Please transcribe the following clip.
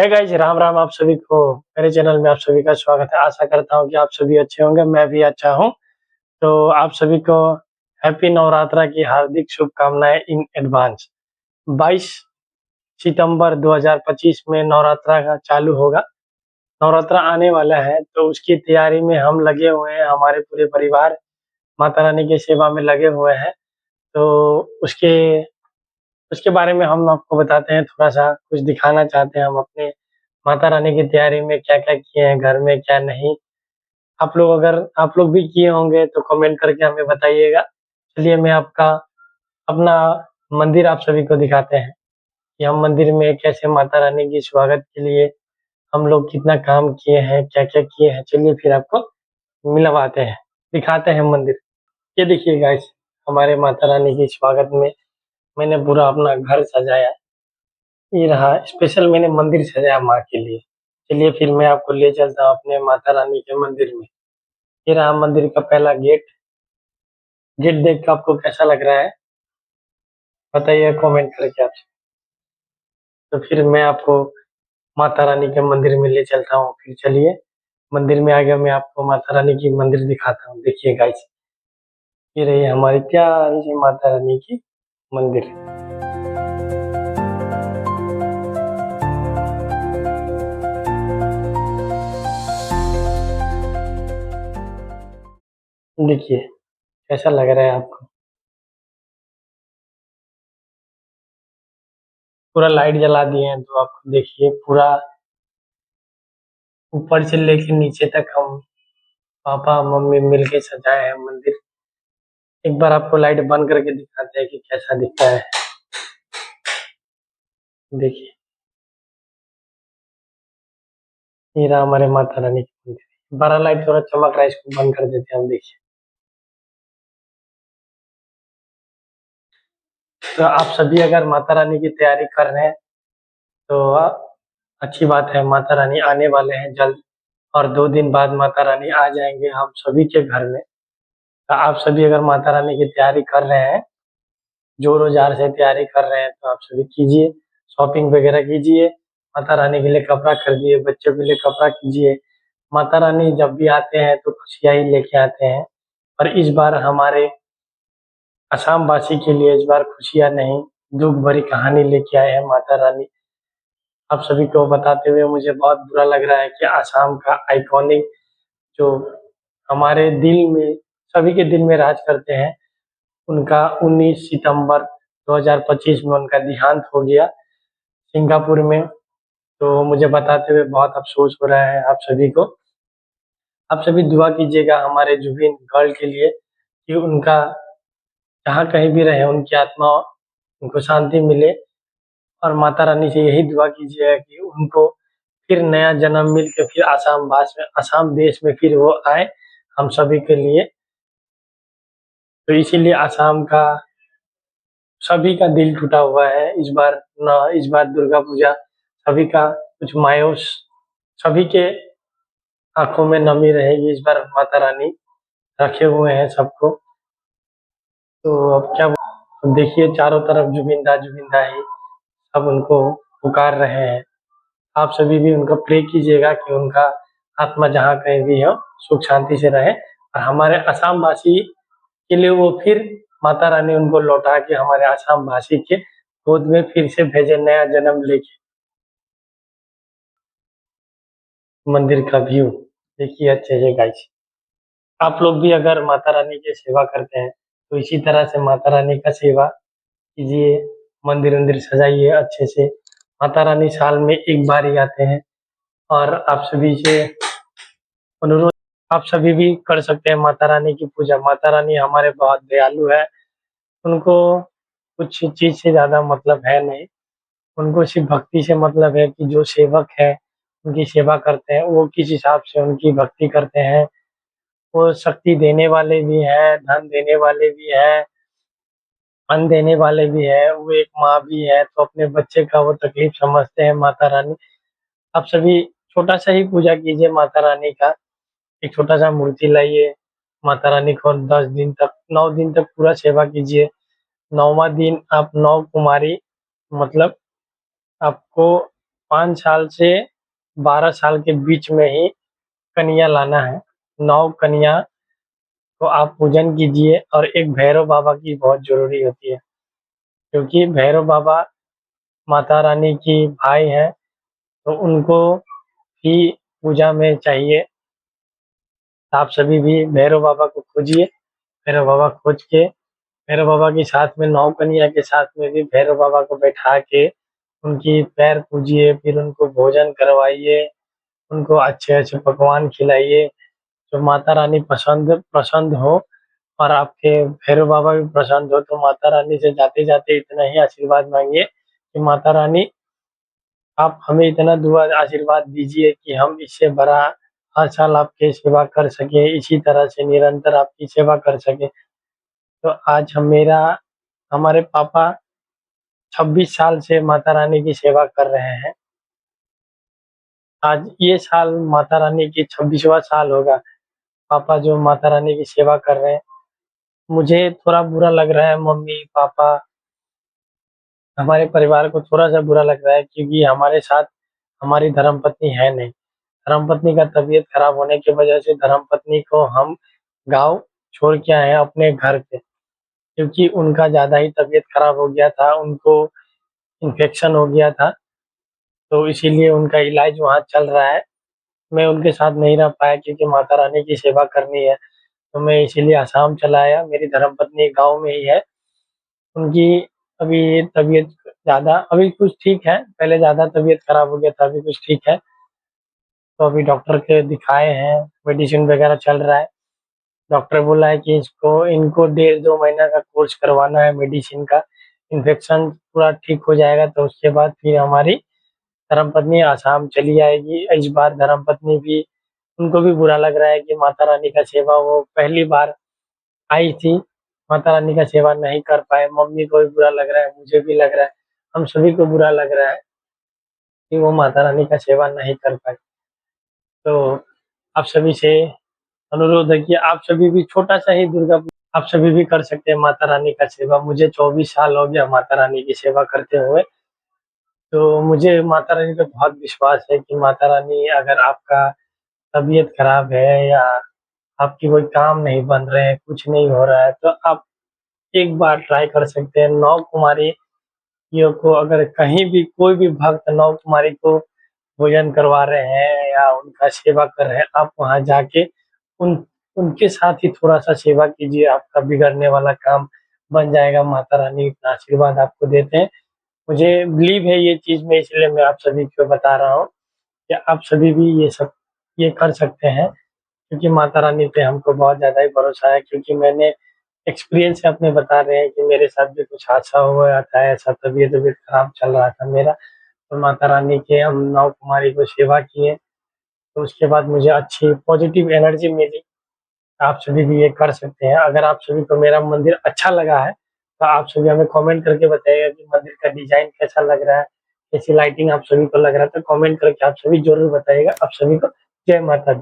है गाइस, राम राम आप सभी को। मेरे चैनल में आप सभी का स्वागत है। आशा करता हूँ कि आप सभी अच्छे होंगे, मैं भी अच्छा हूँ। तो आप सभी को हैप्पी नवरात्रा की हार्दिक शुभकामनाएं इन एडवांस। 22 सितंबर 2025 में नवरात्रा का चालू होगा। नवरात्रा आने वाला है तो उसकी तैयारी में हम लगे हुए हैं। हमारे पूरे परिवार माता रानी की सेवा में लगे हुए हैं। तो उसके उसके बारे में हम आपको बताते हैं, थोड़ा-सा कुछ दिखाना चाहते हैं हम अपने माता रानी की तैयारी में क्या-क्या किए हैं घर में, क्या नहीं। आप लोग भी किए होंगे तो कमेंट करके हमें बताइएगा। चलिए मैं आपका अपना मंदिर आप सभी को दिखाते हैं कि हम मंदिर में कैसे माता रानी की स्वागत के लिए हम लोग कितना काम किए हैं, क्या-क्या किए हैं। चलिए फिर आपको मिलवाते हैं, दिखाते हैं मंदिर। ये देखिए गाइस, हमारे माता रानी के स्वागत में मैंने पूरा अपना घर सजाया। ये रहा स्पेशल, मैंने मंदिर सजाया माँ के लिए। चलिए फिर मैं आपको ले चलता हूँ अपने माता रानी के मंदिर में। ये रहा मंदिर का पहला गेट। गेट देख के आपको कैसा लग रहा है बताइए कमेंट करके आप। तो फिर मैं आपको माता रानी के मंदिर में ले चलता हूँ। फिर चलिए मंदिर में आ गया, मैं आपको माता रानी की मंदिर दिखाता हूँ। देखिए गाइस, ये रही हमारी प्यारी सी माता रानी की मंदिर। देखिए कैसा लग रहा है आपको। पूरा लाइट जला दिए हैं तो आप देखिए पूरा ऊपर से लेके नीचे तक हम पापा मम्मी मिलके सजाए हैं मंदिर। एक बार आपको लाइट बंद करके दिखाते हैं कि कैसा दिखता है। देखिए ये रहा हमारे माता रानी की मंदिर। बड़ा लाइट थोड़ा चमक रहा है, इसको बंद कर देते हैं हम। देखिए तो आप सभी अगर माता रानी की तैयारी कर रहे हैं तो अच्छी बात है। माता रानी आने वाले हैं जल्द और 2 दिन बाद माता रानी आ जाएंगे हम सभी के घर में। तो आप सभी अगर माता रानी की तैयारी कर रहे हैं, जोरों जार से तैयारी कर रहे हैं, तो आप सभी कीजिए, शॉपिंग वगैरह कीजिए, माता रानी के लिए कपड़ा खरीदिए, बच्चों के लिए कपड़ा कीजिए। माता रानी जब भी आते हैं तो खुशियाँ ही लेके आते हैं। और इस बार हमारे असम वासी के लिए इस बार खुशियाँ नहीं, दुःख भरी कहानी लेके आए हैं माता रानी। आप सभी को बताते हुए मुझे बहुत बुरा लग रहा है कि असम का आइकॉनिक जो हमारे दिल में, सभी के दिल में राज करते हैं, उनका 19 सितंबर 2025 में उनका देहांत हो गया सिंगापुर में। तो मुझे बताते हुए बहुत अफ़सोस हो रहा है आप सभी को। आप सभी दुआ कीजिएगा हमारे जुबिन गर्ल के लिए कि उनका जहाँ कहीं भी रहे उनकी आत्मा उनको शांति मिले। और माता रानी से यही दुआ कीजिएगा कि उनको फिर नया जन्म मिल के फिर आसाम देश में फिर वो आए हम सभी के लिए। तो इसीलिए आसाम का सभी का दिल टूटा हुआ है इस बार दुर्गा पूजा सभी का कुछ मायूस, सभी के आंखों में नमी रहेगी। इस बार माता रानी रखे हुए हैं सबको। तो अब क्या देखिए चारों तरफ जुबिंदा ही सब उनको पुकार रहे हैं। आप सभी भी उनका प्रे कीजिएगा कि उनका आत्मा जहाँ कहीं भी हो सुख शांति से रहे और हमारे असम वासी के लिए वो फिर माता रानी उनको लौटा के हमारे असम वासी के गोद में फिर से भेजे नया जन्म लेके। मंदिर का व्यू देखिए अच्छे से गाइस। आप लोग भी अगर माता रानी की सेवा करते हैं तो इसी तरह से माता रानी का सेवा कीजिए, मंदिर वंदिर सजाइए अच्छे से। माता रानी साल में एक बार ही आते हैं और आप सभी से अनुरोध, आप सभी भी कर सकते हैं माता रानी की पूजा। माता रानी हमारे बहुत दयालु है, उनको कुछ चीज़ से ज़्यादा मतलब है नहीं। उनको सिर्फ भक्ति से मतलब है कि जो सेवक है उनकी सेवा करते हैं, वो किस हिसाब से उनकी भक्ति करते हैं। वो शक्ति देने वाले भी हैं, धन देने वाले भी हैं, अन्न देने वाले भी हैं, वो एक माँ भी है तो अपने बच्चे का वो तकलीफ समझते हैं माता रानी। आप सभी छोटा-सा ही पूजा कीजिए माता रानी का, एक छोटा-सा मूर्ति लाइए, माता रानी को 10 दिन तक 9 दिन तक पूरा सेवा कीजिए। 9वाँ दिन आप 9 कुमारी मतलब आपको 5 साल से 12 साल के बीच में ही कन्या लाना है। 9 कन्या को आप पूजन कीजिए और एक भैरव बाबा की बहुत ज़रूरी होती है, क्योंकि भैरव बाबा माता रानी की भाई हैं, तो उनको भी पूजा में चाहिए। आप सभी भी भैरव बाबा को खोजिए, भैरव बाबा खोज के भैरव बाबा के साथ में 9 कन्या के साथ में भी भैरव बाबा को बैठा के उनकी पैर पूजिए, फिर उनको भोजन करवाइए, उनको अच्छे-अच्छे पकवान खिलाइए, जो माता रानी प्रसन्न हो और आपके भैरव बाबा भी प्रसन्न हो, तो माता रानी से जाते-जाते इतना ही आशीर्वाद माँगिए कि माता रानी आप हमें इतना दुआ आशीर्वाद दीजिए कि हम इससे बड़ा हर साल आपकी सेवा कर सकें, इसी तरह से निरंतर आपकी सेवा कर सकें। तो आज हमारे पापा 26 साल से माता रानी की सेवा कर रहे हैं। आज ये साल माता रानी की 26वाँ साल होगा, पापा जो माता रानी की सेवा कर रहे हैं। मुझे थोड़ा बुरा लग रहा है, मम्मी-पापा हमारे परिवार को थोड़ा-सा बुरा लग रहा है, क्योंकि हमारे साथ हमारी धर्मपत्नी है नहीं। धर्मपत्नी का तबीयत खराब होने की वजह से धर्मपत्नी को हम गाँव छोड़ के आए हैं अपने घर पे, क्योंकि उनका ज़्यादा ही तबीयत खराब हो गया था, उनको इन्फेक्शन हो गया था, तो इसीलिए उनका इलाज वहाँ चल रहा है। मैं उनके साथ नहीं रह पाया क्योंकि माता रानी की सेवा करनी है, तो मैं इसीलिए आसाम चला आया। मेरी धर्मपत्नी गाँव में ही है। उनकी अभी तबीयत अभी कुछ ठीक है, पहले ज़्यादा तबीयत खराब हो गया था, अभी कुछ ठीक है। तो अभी डॉक्टर के दिखाए हैं, मेडिसिन वगैरह चल रहा है। डॉक्टर बोला है कि इनको 1.5-2 महीना का कोर्स करवाना है मेडिसिन का। इन्फेक्शन पूरा ठीक हो जाएगा तो उसके बाद फिर हमारी धर्मपत्नी आसाम चली आएगी। इस बार धर्मपत्नी भी उनको भी बुरा लग रहा है कि माता रानी का सेवा वो पहली बार आई थी, माता रानी का सेवा नहीं कर पाए। मम्मी को भी बुरा लग रहा है, मुझे भी लग रहा है, हम सभी को बुरा लग रहा है कि वो माता रानी का सेवा नहीं कर पाए। तो आप सभी से अनुरोध है कि आप सभी भी छोटा-सा ही आप सभी भी कर सकते हैं माता रानी का सेवा। मुझे 24 साल हो गया माता रानी की सेवा करते हुए, तो मुझे माता रानी पे बहुत विश्वास है कि माता रानी अगर आपका तबीयत खराब है या आपकी कोई काम नहीं बन रहे हैं, कुछ नहीं हो रहा है, तो आप एक बार ट्राई कर सकते हैं। 9 कुमारियों को अगर कहीं भी कोई भी भक्त 9 कुमारी को भोजन करवा रहे हैं या उनका सेवा कर रहे हैं, आप वहाँ जाके उन उनके साथ ही थोड़ा-सा सेवा कीजिए, आपका बिगड़ने वाला काम बन जाएगा। माता रानी इतना आशीर्वाद आपको देते हैं। मुझे बिलीव है ये चीज़ में, इसलिए मैं आप सभी को बता रहा हूँ कि आप सभी भी ये कर सकते हैं, क्योंकि माता रानी पे हमको बहुत ज़्यादा ही भरोसा है, क्योंकि मैंने एक्सपीरियंस से अपने बता रहे हैं कि मेरे साथ भी कुछ हादसा हुआ था, ऐसा तबीयत-वबीयत खराब चल रहा था मेरा, तो माता रानी के हम 9 कुमारी को सेवा किए, तो उसके बाद मुझे अच्छी पॉजिटिव एनर्जी मिली। आप सभी भी ये कर सकते हैं। अगर आप सभी को मेरा मंदिर अच्छा लगा है, तो आप सभी हमें कमेंट करके बताइएगा कि मंदिर का डिज़ाइन कैसा लग रहा है, कैसी लाइटिंग आप सभी को लग रहा है, तो कमेंट करके आप सभी ज़रूर बताइएगा। आप सभी को जय माता दी।